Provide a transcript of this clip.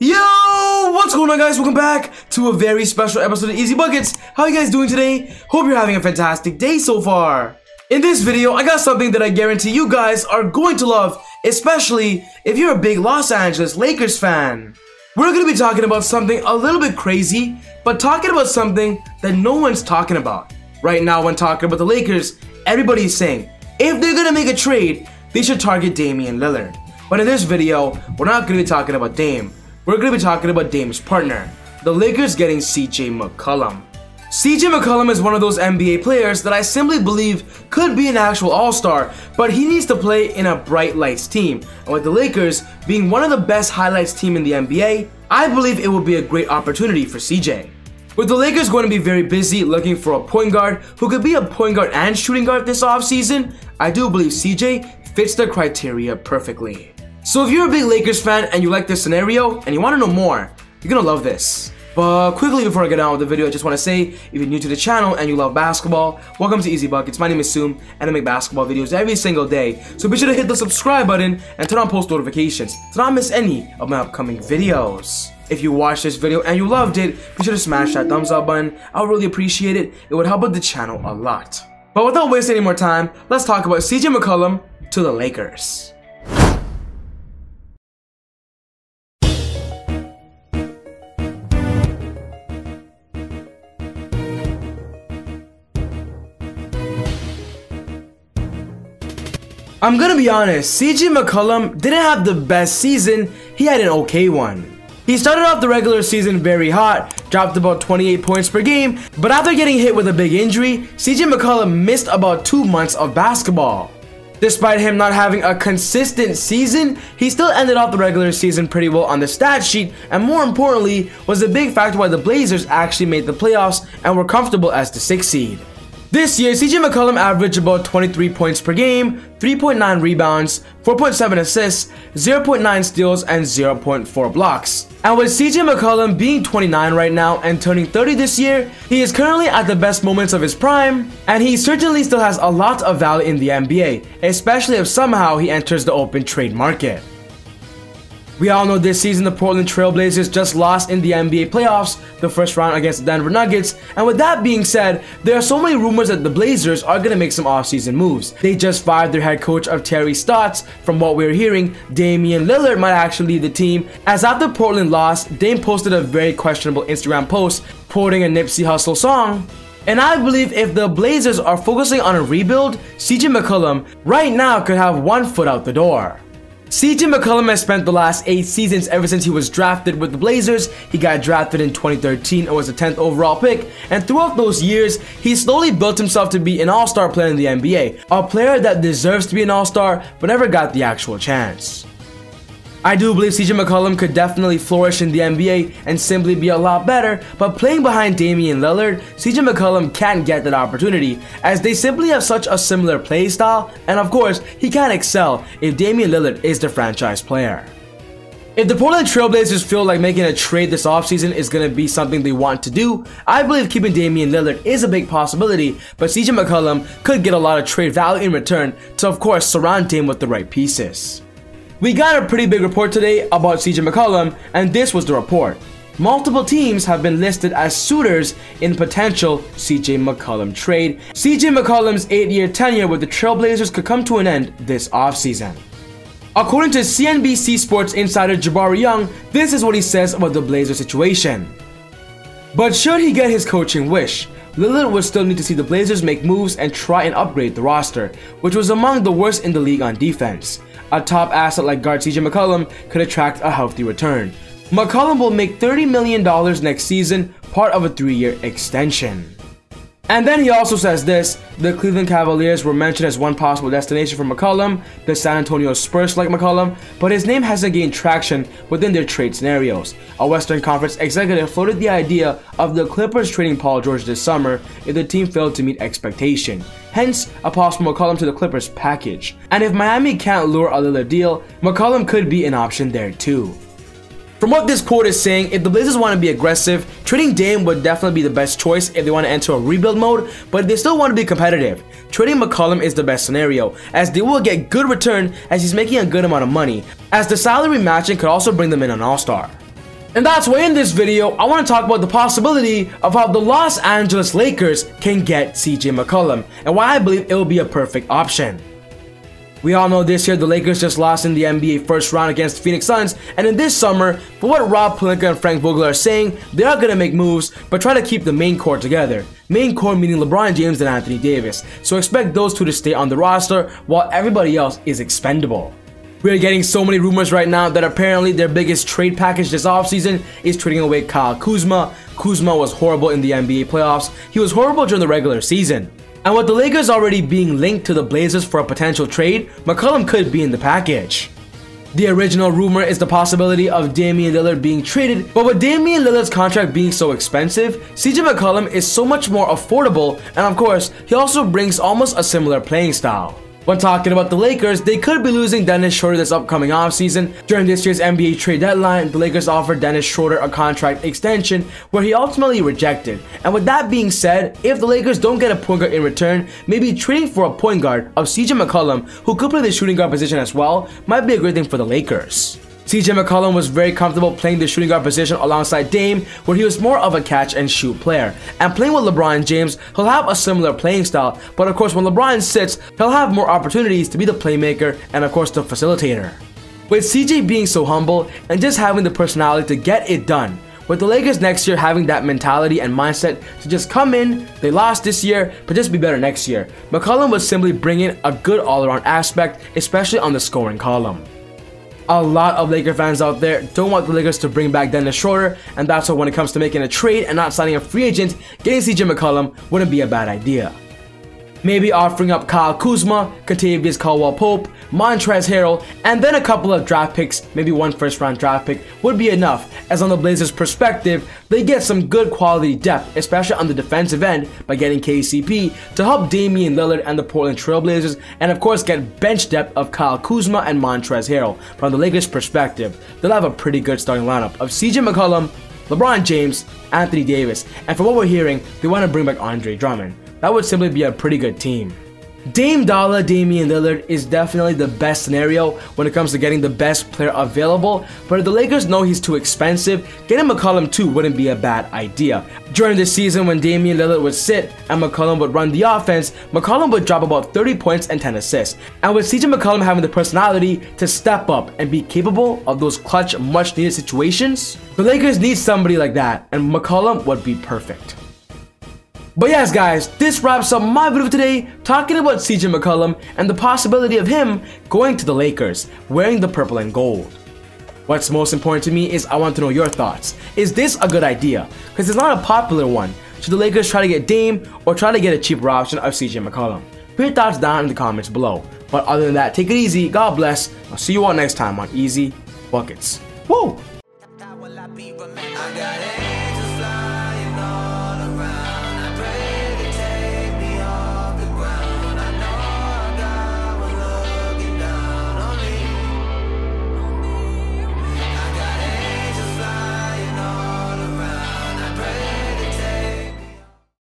Yo, what's going on, guys? Welcome back to a very special episode of Easy Buckets. How are you guys doing today? Hope you're having a fantastic day so far. In this video, I got something that I guarantee you guys are going to love, especially if you're a big Los Angeles Lakers fan. We're going to be talking about something a little bit crazy, but talking about something that no one's talking about. Right now, when talking about the Lakers, everybody's saying if they're going to make a trade, they should target Damian Lillard. But in this video, we're not going to be talking about Dame. We're going to be talking about Dame's partner, the Lakers getting CJ McCollum. CJ McCollum is one of those NBA players that I simply believe could be an actual all-star, but he needs to play in a bright lights team. And with the Lakers being one of the best highlights team in the NBA, I believe it will be a great opportunity for CJ. With the Lakers going to be very busy looking for a point guard who could be a point guard and shooting guard this offseason, I do believe CJ fits the criteria perfectly. So if you're a big Lakers fan and you like this scenario and you want to know more, you're gonna love this. But quickly before I get on with the video, I just want to say, if you're new to the channel and you love basketball, welcome to Easy Buckets. My name is Soom and I make basketball videos every single day. So be sure to hit the subscribe button and turn on post notifications to not miss any of my upcoming videos. If you watched this video and you loved it, be sure to smash that thumbs up button. I would really appreciate it. It would help out the channel a lot. But without wasting any more time, let's talk about CJ McCollum to the Lakers. I'm gonna be honest, CJ McCollum didn't have the best season, he had an okay one. He started off the regular season very hot, dropped about 28 points per game, but after getting hit with a big injury, CJ McCollum missed about 2 months of basketball. Despite him not having a consistent season, he still ended off the regular season pretty well on the stat sheet, and more importantly, was a big factor why the Blazers actually made the playoffs and were comfortable as the 6th seed. This year, CJ McCollum averaged about 23 points per game, 3.9 rebounds, 4.7 assists, 0.9 steals, and 0.4 blocks. And with CJ McCollum being 29 right now and turning 30 this year, he is currently at the best moments of his prime, and he certainly still has a lot of value in the NBA, especially if somehow he enters the open trade market. We all know this season the Portland Trail Blazers just lost in the NBA playoffs, the first round against the Denver Nuggets, and with that being said, there are so many rumors that the Blazers are going to make some offseason moves. They just fired their head coach of Terry Stotts. From what we're hearing, Damian Lillard might actually lead the team, as after Portland lost, Dame posted a very questionable Instagram post quoting a Nipsey Hussle song. And I believe if the Blazers are focusing on a rebuild, CJ McCollum right now could have one foot out the door. CJ McCollum has spent the last 8 seasons ever since he was drafted with the Blazers. He got drafted in 2013 and was the 10th overall pick, and throughout those years, he slowly built himself to be an all-star player in the NBA, a player that deserves to be an all-star but never got the actual chance. I do believe CJ McCollum could definitely flourish in the NBA and simply be a lot better, but playing behind Damian Lillard, CJ McCollum can't get that opportunity as they simply have such a similar play style, and of course, he can't excel if Damian Lillard is the franchise player. If the Portland Trail Blazers feel like making a trade this offseason is going to be something they want to do, I believe keeping Damian Lillard is a big possibility, but CJ McCollum could get a lot of trade value in return to of course surround Dame with the right pieces. We got a pretty big report today about CJ McCollum, and this was the report. Multiple teams have been listed as suitors in potential CJ McCollum trade. CJ McCollum's 8-year tenure with the Trailblazers could come to an end this offseason. According to CNBC Sports insider Jabari Young, this is what he says about the Blazers situation. But should he get his coaching wish, Lillard would still need to see the Blazers make moves and try and upgrade the roster, which was among the worst in the league on defense. A top asset like guard CJ McCollum could attract a healthy return. McCollum will make $30 million next season, part of a 3-year extension. And then he also says this: the Cleveland Cavaliers were mentioned as one possible destination for McCollum, the San Antonio Spurs like McCollum, but his name hasn't gained traction within their trade scenarios. A Western Conference executive floated the idea of the Clippers trading Paul George this summer if the team failed to meet expectation. Hence, a possible McCollum to the Clippers package. And if Miami can't lure a Lillard deal, McCollum could be an option there too. From what this quote is saying, if the Blazers want to be aggressive, trading Dame would definitely be the best choice if they want to enter a rebuild mode, but if they still want to be competitive, trading McCollum is the best scenario, as they will get good return as he's making a good amount of money, as the salary matching could also bring them in an all-star. And that's why in this video, I want to talk about the possibility of how the Los Angeles Lakers can get CJ McCollum and why I believe it will be a perfect option. We all know this year the Lakers just lost in the NBA first round against the Phoenix Suns, and in this summer, for what Rob Pelinka and Frank Vogel are saying, they are going to make moves but try to keep the main core together. Main core meaning LeBron James and Anthony Davis, so expect those two to stay on the roster while everybody else is expendable. We are getting so many rumors right now that apparently their biggest trade package this offseason is trading away Kyle Kuzma. Kuzma was horrible in the NBA playoffs. He was horrible during the regular season. And with the Lakers already being linked to the Blazers for a potential trade, McCollum could be in the package. The original rumor is the possibility of Damian Lillard being traded, but with Damian Lillard's contract being so expensive, CJ McCollum is so much more affordable, and of course, he also brings almost a similar playing style. When talking about the Lakers, they could be losing Dennis Schroeder this upcoming offseason. During this year's NBA trade deadline, the Lakers offered Dennis Schroeder a contract extension where he ultimately rejected. And with that being said, if the Lakers don't get a point guard in return, maybe trading for a point guard of CJ McCollum, who could play the shooting guard position as well, might be a great thing for the Lakers. CJ McCollum was very comfortable playing the shooting guard position alongside Dame, where he was more of a catch and shoot player. And playing with LeBron James, he'll have a similar playing style, but of course when LeBron sits, he'll have more opportunities to be the playmaker and of course the facilitator. With CJ being so humble and just having the personality to get it done, with the Lakers next year having that mentality and mindset to just come in, they lost this year, but just be better next year, McCollum would simply bring in a good all-around aspect, especially on the scoring column. A lot of Laker fans out there don't want the Lakers to bring back Dennis Schroeder, and that's why when it comes to making a trade and not signing a free agent, getting CJ McCollum wouldn't be a bad idea. Maybe offering up Kyle Kuzma, Kentavious Caldwell-Pope, Montrezl Harrell, and then a couple of draft picks, maybe one first-round draft pick, would be enough, as on the Blazers' perspective, they get some good quality depth, especially on the defensive end, by getting KCP to help Damian Lillard and the Portland Trail Blazers, and of course get bench depth of Kyle Kuzma and Montrezl Harrell. From the Lakers' perspective, they'll have a pretty good starting lineup of CJ McCollum, LeBron James, Anthony Davis, and from what we're hearing, they want to bring back Andre Drummond. That would simply be a pretty good team. Dame Dollar Damian Lillard is definitely the best scenario when it comes to getting the best player available, but if the Lakers know he's too expensive, getting McCollum too wouldn't be a bad idea. During this season when Damian Lillard would sit and McCollum would run the offense, McCollum would drop about 30 points and 10 assists. And with CJ McCollum having the personality to step up and be capable of those clutch, much needed situations, the Lakers need somebody like that, and McCollum would be perfect. But yes guys, this wraps up my video today talking about CJ McCollum and the possibility of him going to the Lakers wearing the purple and gold. What's most important to me is I want to know your thoughts. Is this a good idea? Because it's not a popular one. Should the Lakers try to get Dame or try to get a cheaper option of CJ McCollum? Put your thoughts down in the comments below. But other than that, take it easy, God bless, I'll see you all next time on Easy Buckets. Woo!